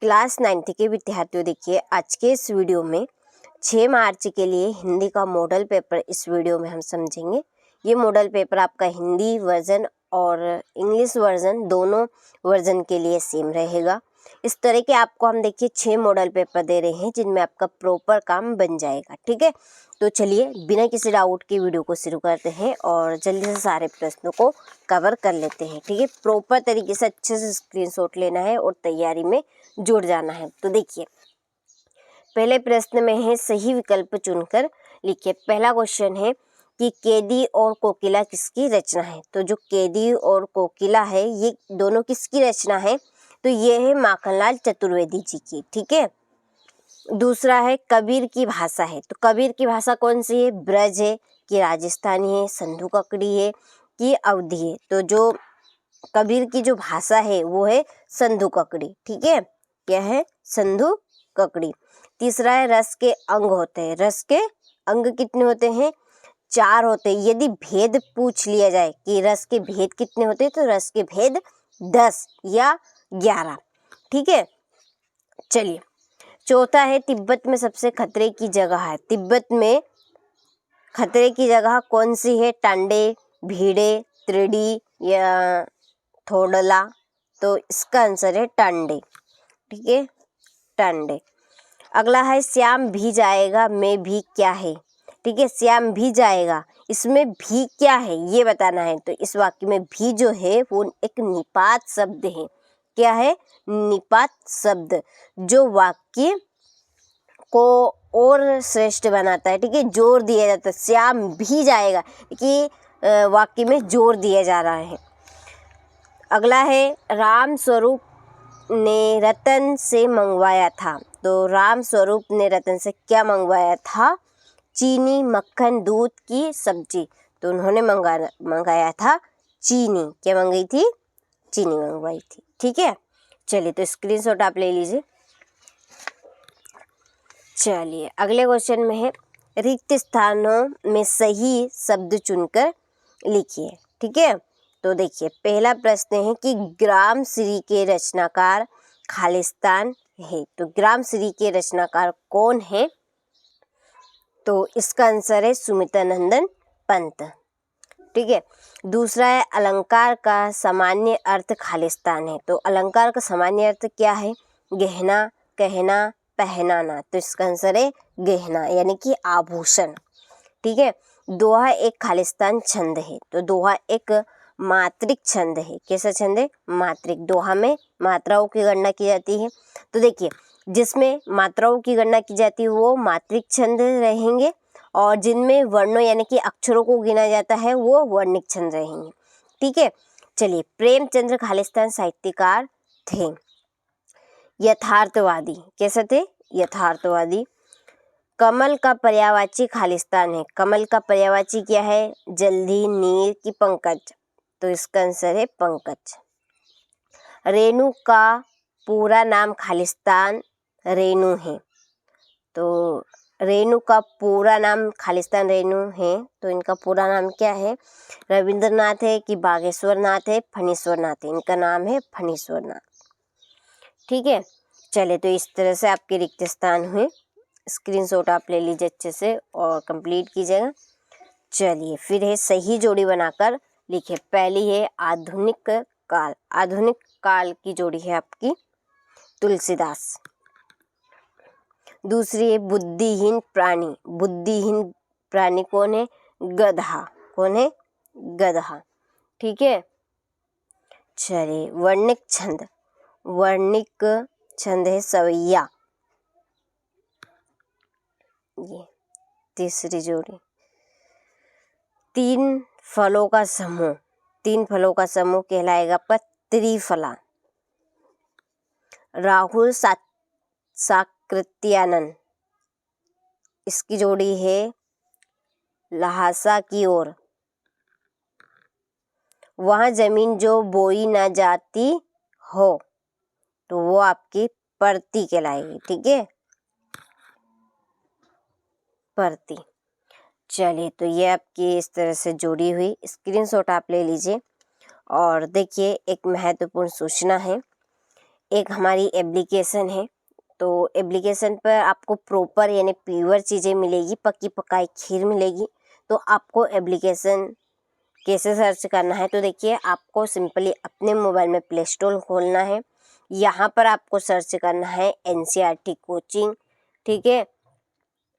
Class 9th के विद्यार्थियों, देखिए आज के इस वीडियो में 6 मार्च के लिए हिंदी का मॉडल पेपर इस वीडियो में हम समझेंगे। ये मॉडल पेपर आपका हिंदी वर्जन और इंग्लिश वर्जन दोनों वर्जन के लिए सेम रहेगा। इस तरह के आपको हम देखिए 6 मॉडल पेपर दे रहे हैं जिनमें आपका प्रॉपर काम बन जाएगा। ठीक है, तो चलिए बिना किसी डाउट के वीडियो को शुरू करते हैं और जल्दी से सारे प्रश्नों को कवर कर लेते हैं। ठीक है, प्रॉपर तरीके से अच्छे से स्क्रीनशॉट लेना है और तैयारी में जुड़ जाना है। तो देखिए पहले प्रश्न में है सही विकल्प चुनकर लिखिए। पहला क्वेश्चन है कि कैदी और कोकिला किसकी रचना है। तो जो कैदी और कोकिला है ये दोनों किसकी रचना है, तो ये है माखनलाल चतुर्वेदी जी की। ठीक है, दूसरा है कबीर की भाषा है। तो कबीर की भाषा कौन सी है, ब्रज है कि राजस्थानी है, संधू ककड़ी है कि अवधी है। तो जो कबीर की जो भाषा है वो है संधू ककड़ी। ठीक है, क्या है, संधू ककड़ी। तीसरा है रस के अंग होते हैं। रस के अंग कितने होते हैं, 4 होते हैं। यदि भेद पूछ लिया जाए कि रस के भेद कितने होते हैं, तो रस के भेद 10 या 11। ठीक है, चलिए चौथा है तिब्बत में सबसे खतरे की जगह है। तिब्बत में खतरे की जगह कौन सी है, टांडे, भीड़े, त्रिडी या थोडला। तो इसका आंसर है टांडे। ठीक है, टांडे। अगला है श्याम भी जाएगा में भी क्या है। ठीक है, श्याम भी जाएगा, इसमें भी क्या है ये बताना है। तो इस वाक्य में भी जो है वो एक निपात शब्द है। क्या है, निपात शब्द, जो वाक्य को और श्रेष्ठ बनाता है। ठीक है, जोर दिया जाता है, श्याम भी जाएगा कि वाक्य में जोर दिया जा रहा है। अगला है राम स्वरूप ने रतन से मंगवाया था। तो राम स्वरूप ने रतन से क्या मंगवाया था, चीनी, मक्खन, दूध की सब्जी। तो उन्होंने मंगाया था चीनी। क्या मंगाई थी, चीनी मंगवाई थी। ठीक है, चलिए तो स्क्रीनशॉट आप ले लीजिए। चलिए अगले क्वेश्चन में है रिक्त स्थानों में सही शब्द चुनकर लिखिए। ठीक है, तो देखिए पहला प्रश्न है कि ग्राम श्री के रचनाकार खालिस्तान है। तो ग्राम श्री के रचनाकार कौन है, तो इसका आंसर है सुमित्रानंदन पंत। ठीक है, दूसरा है अलंकार का सामान्य अर्थ खालिस्तान है। तो अलंकार का सामान्य अर्थ क्या है, गहना, कहना, पहनाना। तो इसका आंसर है गहना यानी कि आभूषण। ठीक है, दोहा एक खालिस्तान छंद है। तो दोहा एक मात्रिक छंद है। कैसा छंद है, मात्रिक। दोहा में मात्राओं की गणना की जाती है। तो देखिए जिसमें मात्राओं की गणना की जाती है वो मात्रिक छंद रहेंगे और जिनमें वर्णों यानी कि अक्षरों को गिना जाता है वो वर्णिक छंद रहेंगे। ठीक है, चलिए प्रेमचंद्र खालिस्तान साहित्यकार थे। यथार्थवादी, कैसे थे, यथार्थवादी। कमल का पर्यायवाची खालिस्तान है। कमल का पर्यायवाची क्या है, जल्दी, नीर की पंकज। तो इसका आंसर है पंकज। रेणु का पूरा नाम खालिस्तान रेणु है। तो रेणु का पूरा नाम खालिस्तान रेणु है। तो इनका पूरा नाम क्या है, रविंद्रनाथ है कि बागेश्वर नाथ है, फणीश्वर नाथ है। इनका नाम है फणीश्वर नाथ। ठीक है, चले तो इस तरह से आपके रिक्त स्थान हुए। स्क्रीनशॉट आप ले लीजिए अच्छे से और कंप्लीट कीजिएगा। चलिए फिर है सही जोड़ी बनाकर लिखिए। पहली है आधुनिक काल। आधुनिक काल की जोड़ी है आपकी तुलसीदास। दूसरी है बुद्धिहीन प्राणी। बुद्धिहीन प्राणी कौन है, गधा। कौन है, गधा। ठीक है, चलिए वर्णिक छंद। वर्णिक छंद है सवैया। ये तीसरी जोड़ी। 3 फलों का समूह। 3 फलों का समूह कहलाएगा आपका त्रिफला। राहुल साकृत्यानंद, इसकी जोड़ी है लहासा की ओर। वहाँ जमीन जो बोई ना जाती हो, तो वो आपकी परती कहलाएगी। ठीक है, परती। चलिए तो ये आपकी इस तरह से जोड़ी हुई। स्क्रीनशॉट आप ले लीजिए और देखिए एक महत्वपूर्ण सूचना है। एक हमारी एप्लीकेशन है। तो एप्लीकेशन पर आपको प्रॉपर यानी प्योर चीज़ें मिलेगी, पक्की पकाई खीर मिलेगी। तो आपको एप्लीकेशन कैसे सर्च करना है, तो देखिए आपको सिंपली अपने मोबाइल में प्ले स्टोर खोलना है। यहाँ पर आपको सर्च करना है एनसीईआरटी कोचिंग, ठीक है।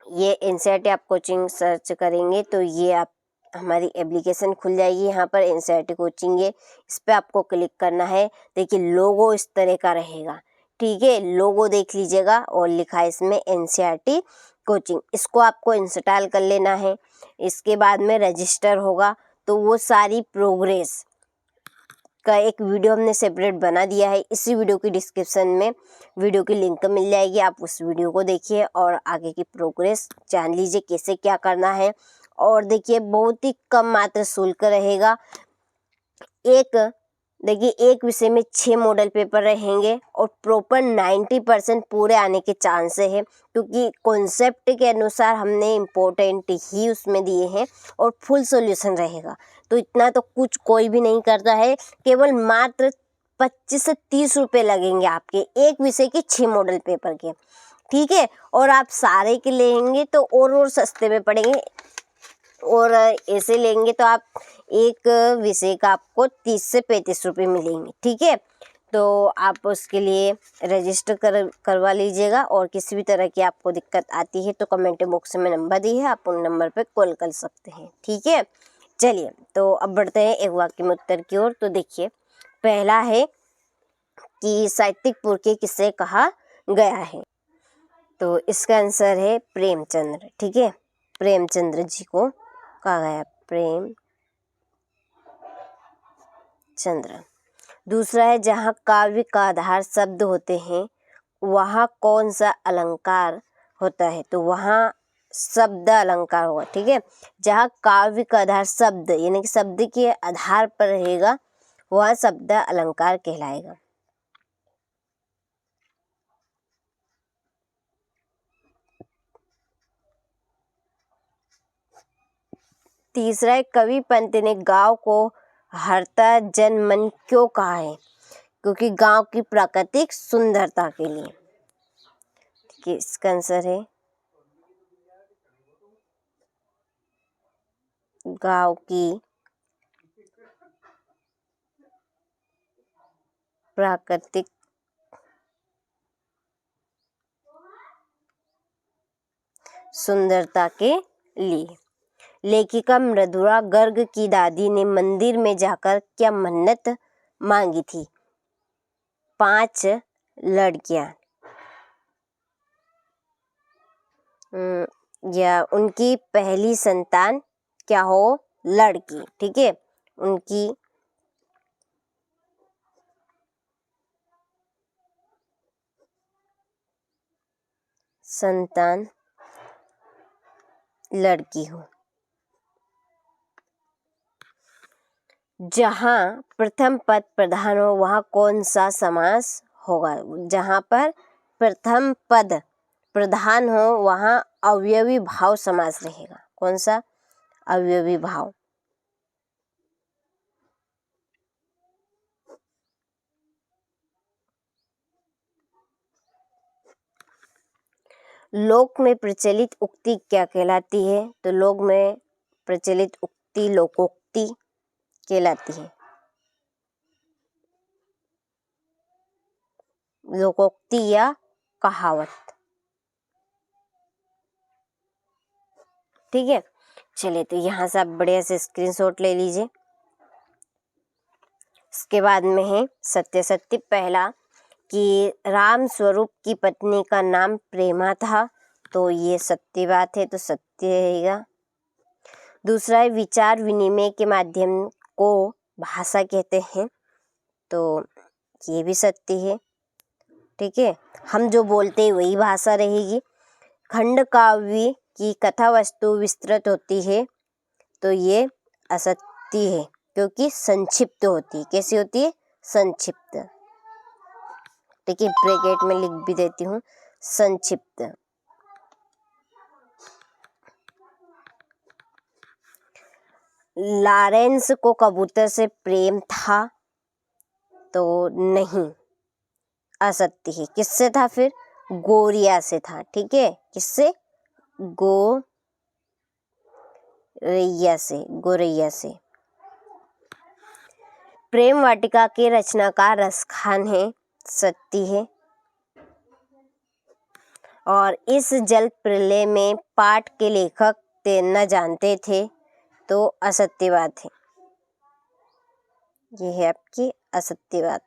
ये एनसीईआरटी आप कोचिंग सर्च करेंगे तो ये आप हमारी एप्लीकेशन खुल जाएगी। यहाँ पर एनसीईआरटी कोचिंग है, इस पर आपको क्लिक करना है। देखिए लोगो इस तरह का रहेगा, ठीक है। लोगो देख लीजिएगा और लिखा है इसमें एनसीईआरटी कोचिंग। इसको आपको इंस्टॉल कर लेना है। इसके बाद में रजिस्टर होगा तो वो सारी प्रोग्रेस का एक वीडियो हमने सेपरेट बना दिया है। इसी वीडियो की डिस्क्रिप्शन में वीडियो की लिंक मिल जाएगी, आप उस वीडियो को देखिए और आगे की प्रोग्रेस जान लीजिए कैसे क्या करना है। और देखिए बहुत ही कम मात्र शुल्क रहेगा। देखिए एक विषय में 6 मॉडल पेपर रहेंगे और प्रॉपर 90% पूरे आने के चांसेस है, क्योंकि कॉन्सेप्ट के अनुसार हमने इम्पोर्टेंट ही उसमें दिए हैं और फुल सॉल्यूशन रहेगा। तो इतना तो कुछ कोई भी नहीं करता है, केवल मात्र 25 से 30 रुपये लगेंगे आपके एक विषय के 6 मॉडल पेपर के, ठीक है। और आप सारे के लेंगे तो और सस्ते में पड़ेंगे, और ऐसे लेंगे तो आप एक विषय का आपको 30 से 35 रुपये मिलेंगे, ठीक है। तो आप उसके लिए रजिस्टर करवा लीजिएगा। और किसी भी तरह की आपको दिक्कत आती है तो कमेंट बॉक्स में नंबर दी है, आप उन नंबर पे कॉल कर सकते हैं, ठीक है। चलिए तो अब बढ़ते हैं एक वाक्य में उत्तर की ओर। तो देखिए पहला है कि साहित्यिक पुरखे किसे कहा गया है, तो इसका आंसर है प्रेमचंद्र, ठीक है। प्रेमचंद्र जी को कहा गया, प्रेमचंद्र। दूसरा है जहाँ काव्य का आधार शब्द होते हैं वहाँ कौन सा अलंकार होता है, तो वहाँ शब्द अलंकार होगा, ठीक है। जहाँ काव्य का आधार शब्द यानी कि शब्द के आधार पर रहेगा वह शब्द अलंकार कहलाएगा। तीसरा है कवि पंत ने गांव को हरता जन मन क्यों कहा है, क्योंकि गांव की प्राकृतिक सुंदरता के लिए, ठीक है। इसका आंसर है गांव की प्राकृतिक सुंदरता के लिए। लेखिका मृदुला गर्ग की दादी ने मंदिर में जाकर क्या मन्नत मांगी थी, 5 लड़कियां, या उनकी पहली संतान क्या हो, लड़की, ठीक है। उनकी संतान लड़की हो। जहाँ प्रथम पद प्रधान हो वहाँ कौन सा समास होगा, जहाँ पर प्रथम पद प्रधान हो वहाँ अवयवी भाव समास रहेगा। कौन सा, अवयवी भाव। लोक में प्रचलित उक्ति क्या कहलाती है, तो लोक में प्रचलित उक्ति लोकोक्ति कहलाती है। लोकोक्ति या कहावत, ठीक है। चलिए तो यहाँ से आप बढ़िया से स्क्रीनशॉट ले लीजिए। इसके बाद में है सत्य सत्य। पहला कि राम स्वरूप की पत्नी का नाम प्रेमा था, तो ये सत्य बात है, तो सत्य रहेगा। दूसरा है विचार विनिमय के माध्यम को भाषा कहते हैं, तो ये भी सत्य है, ठीक है। हम जो बोलते हैं वही भाषा रहेगी। खंड काव्य की कथा वस्तु विस्तृत होती है, तो ये असत्य है, क्योंकि संक्षिप्त होती है। कैसी होती है, संक्षिप्त, ठीक है। ब्रैकेट में लिख भी देती हूँ, संक्षिप्त। लॉरेंस को कबूतर से प्रेम था, तो नहीं, असत्य है। किससे था फिर? गोरिया से था। ठीक है, किससे? गोरैया से। प्रेम वाटिका के रचनाकार रसखान है, सत्य है। और इस जल प्रलय में पाठ के लेखक तैरना जानते थे, तो असत्य बात है। ये है आपकी असत्य बात।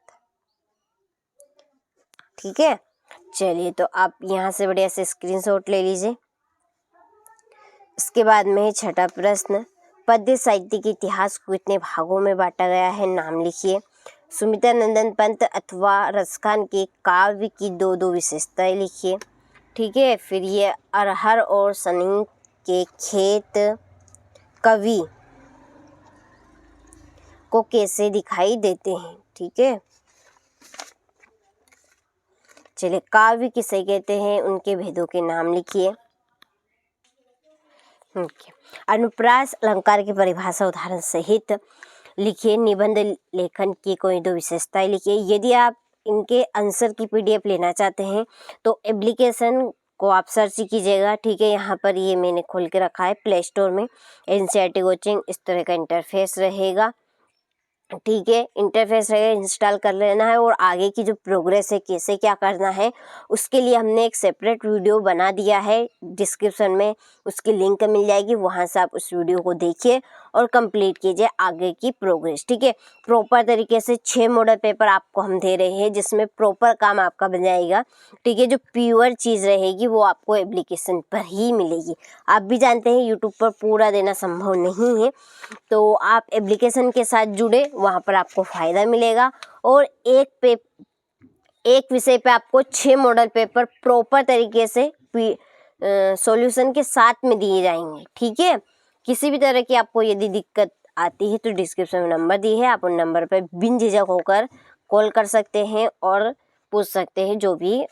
ठीक है, चलिए तो आप यहाँ से बढ़िया से स्क्रीनशॉट ले लीजिए। इसके बाद में छठा प्रश्न, पद्य साहित्य के इतिहास को कितने भागों में बांटा गया है? नाम लिखिए। सुमित्रा नंदन पंत अथवा रसखान के काव्य की दो विशेषताएं लिखिए। ठीक है, फिर ये अरहर और सनी के खेत कवि को कैसे दिखाई देते हैं? ठीक है, चलिए काव्य किसे कहते हैं, उनके भेदों के नाम लिखिए। अनुप्रास अलंकार की परिभाषा उदाहरण सहित लिखिए। निबंध लेखन की कोई दो विशेषताएं लिखिए। यदि आप इनके आंसर की पीडीएफ लेना चाहते हैं तो एप्लीकेशन को आप सर्च कीजिएगा। ठीक है, यहाँ पर ये मैंने खोल के रखा है प्ले स्टोर में, एनसीईआरटी कोचिंग, इस तरह का इंटरफेस रहेगा। ठीक है, इंटरफेस रहेगा, इंस्टॉल कर लेना है। और आगे की जो प्रोग्रेस है, कैसे क्या करना है, उसके लिए हमने एक सेपरेट वीडियो बना दिया है, डिस्क्रिप्शन में उसकी लिंक मिल जाएगी, वहां से आप उस वीडियो को देखिए और कंप्लीट कीजिए आगे की प्रोग्रेस। ठीक है, प्रॉपर तरीके से 6 मॉडल पेपर आपको हम दे रहे हैं, जिसमें प्रॉपर काम आपका बन जाएगा। ठीक है, जो प्योर चीज़ रहेगी वो आपको एप्लीकेशन पर ही मिलेगी। आप भी जानते हैं यूट्यूब पर पूरा देना संभव नहीं है, तो आप एप्लीकेशन के साथ जुड़े, वहाँ पर आपको फ़ायदा मिलेगा। और एक विषय पे आपको 6 मॉडल पेपर प्रॉपर तरीके से सॉल्यूशन के साथ में दिए जाएंगे। ठीक है, किसी भी तरह की आपको यदि दिक्कत आती है तो डिस्क्रिप्शन में नंबर दी है, आप उन नंबर पर बिन झिझक होकर कॉल कर सकते हैं और पूछ सकते हैं जो भी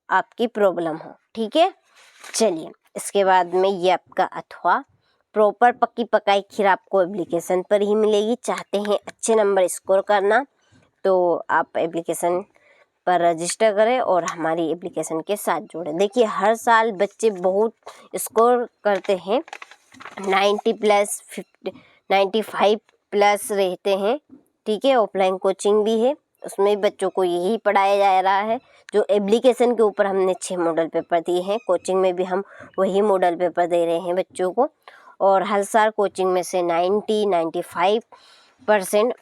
आपकी प्रॉब्लम हो। ठीक है, चलिए इसके बाद में ये आपका अथवा प्रॉपर पक्की पकाई खीर आपको एप्लीकेशन पर ही मिलेगी। चाहते हैं अच्छे नंबर स्कोर करना तो आप एप्लीकेशन पर रजिस्टर करें और हमारी एप्लीकेशन के साथ जुड़ें। देखिए हर साल बच्चे बहुत स्कोर करते हैं, 95 प्लस रहते हैं। ठीक है, ऑफलाइन कोचिंग भी है, उसमें बच्चों को यही पढ़ाया जा रहा है। जो एप्लीकेशन के ऊपर हमने 6 मॉडल पेपर दिए हैं, कोचिंग में भी हम वही मॉडल पेपर दे रहे हैं बच्चों को। और हर साल कोचिंग में से 95%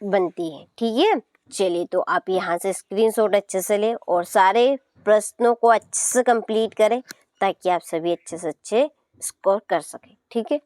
बनती है। ठीक है, चलिए तो आप यहाँ से स्क्रीनशॉट अच्छे से लें और सारे प्रश्नों को अच्छे से कंप्लीट करें ताकि आप सभी अच्छे से अच्छे स्कोर कर सकें। ठीक है।